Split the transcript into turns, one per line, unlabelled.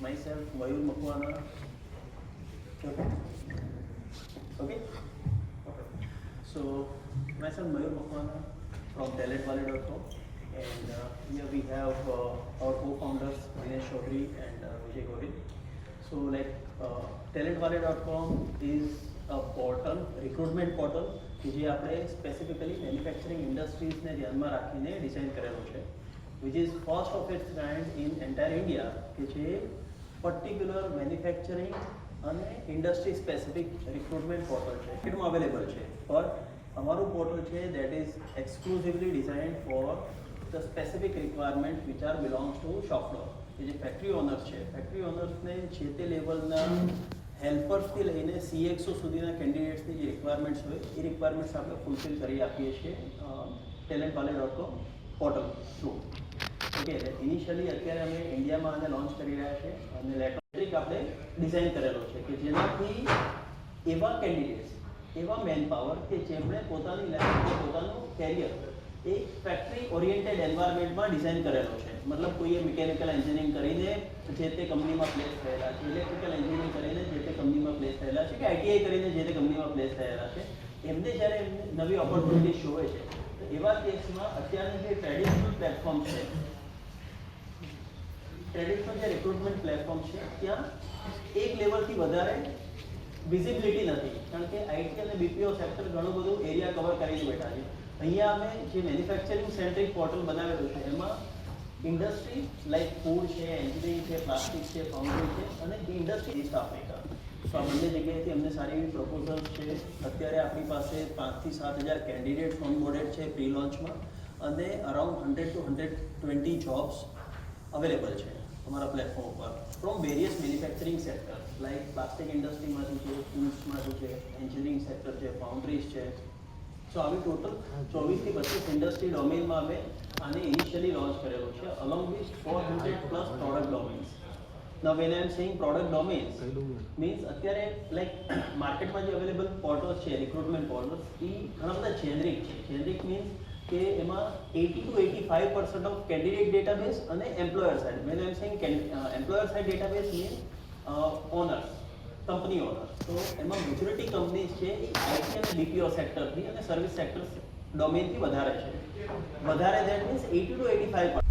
myself Mayur Makwana. Okay. So myself Mayur Makwana from talentvalley.com, and here we have our co-founders Dinesh Chaudhary and Vijay Gauri. So talentvalley.com is a portal, recruitment portal કે જે આપણે specifically manufacturing ઇન્ડસ્ટ્રીઝને ધ્યાનમાં રાખીને design કરેલો છે, which is first of its kind in entire India, કે જે particular manufacturing અને ઇન્ડસ્ટ્રી સ્પેસિફિક રિક્રુટમેન્ટ પોર્ટલ છે. એનું અવેલેબલ છે, પણ અમારું પોર્ટલ છે that is exclusively design for the specific requirement which are belongs to shop floor. કે જે ફેક્ટરી ઓનર્સ છે, ફેક્ટરી ઓનર્સને જે તે લેવલના હેલ્પર્સથી લઈને CXO સુધીના કેન્ડિડેટ્સની જે રિક્વાયરમેન્ટ્સ હોય એ રિક્વાયરમેન્ટ્સ આપણે ફૂલફિલ કરી આપીએ છીએ talentvalley.com પોર્ટલ થ્રુ. ઓકે, એટલે ઇનિશિયલી અત્યારે અમે ઇન્ડિયામાં આને લોન્ચ કરી રહ્યા છીએ અને લેટરિક આપણે ડિઝાઇન કરેલો છે કે જેનાથી એવા કેન્ડિડેટ્સ, એવા મેન પાવર કે જેમણે પોતાની લાઈફ, પોતાનું કેરિયર એક ફેક્ટરી ઓરિએન્ટેડ એન્વાયરમેન્ટમાં ડિઝાઇન કરેલો છે. મતલબ કોઈએ મિકેનિકલ એન્જિનિયરિંગ કરીને જે તે કંપનીમાં પ્લેસ થયેલા છે, ઇલેક્ટ્રિકલ એન્જિનિયરિંગ કરીને જે તે કંપનીમાં પ્લેસ થયેલા છે, કે ITI કરીને જે તે કંપનીમાં પ્લેસ થયેલા છે, એમને જ્યારે એમને નવી ઓપોર્ચ્યુનિટી શોધે છે તો એવા કેસમાં અત્યારના જે ટ્રેડિશનલ પ્લેટફોર્મ છે, ટ્રેડિશનલ જે રિક્રુટમેન્ટ પ્લેટફોર્મ છે ત્યાં એક લેવલથી વધારે વિઝિબિલિટી નથી, કારણ કે IT અને BPO સેક્ટર ઘણું બધું એરિયા કવર કરીને બેઠા છે. અહીંયા અમે જે મેન્યુફેક્ચરિંગ સેન્ટ્રિક પોર્ટલ બનાવેલું છે એમાં ઇન્ડસ્ટ્રી લાઈક ફૂડ છે, એન્જિનિયરિંગ છે, પ્લાસ્ટિક છે, ફાઉન્ડરી છે અને ઇન્ડસ્ટ્રી ઇસ્ટ આફ્રિકા. તો આ બંને જગ્યાએથી અમને સારી એવી પ્રપોઝલ્સ છે. અત્યારે આપણી પાસે 5,000 થી 7,000 કેન્ડિડેટ્સ ઓનબોર્ડેડ છે પ્રી લોન્ચમાં, અને અરાઉન્ડ 100 to 120 જોબ્સ અવેલેબલ છે અમારા પ્લેટફોર્મ ઉપર from various manufacturing sector like plastic ઇન્ડસ્ટ્રીમાંથી છે, ફૂડ્સમાંથી છે, એન્જિનિયરિંગ સેક્ટર છે, ફાઉન્ડરીઝ છે. સો આવી ટોટલ 24 થી 25 ઇન્ડસ્ટ્રી ડોમેનમાં અમે આને ઇનિશિયલી લોન્ચ કરેલો છે along with 400 plus product domains. Now when I am saying product domains means અત્યારે લાઈક માર્કેટમાં જે અવેલેબલ પોર્ટલ્સ છે, રિક્રુટમેન્ટ પોર્ટલ્સ, એ ઘણા બધા જેનરિક છે. જેનરિક મીન્સ કે એમાં 80 to 85% ઓફ કેન્ડિડેટ ડેટાબેઝ અને employer side. when I am saying employer side database means owners, company owners. તો એમાં મેજોરિટી કંપનીઝ છે એ IT અને BPO સેક્ટરથી અને સર્વિસ સેક્ટર ડોમેનથી વધારે છે. વધારે દેટ મીન્સ 80 to 85%.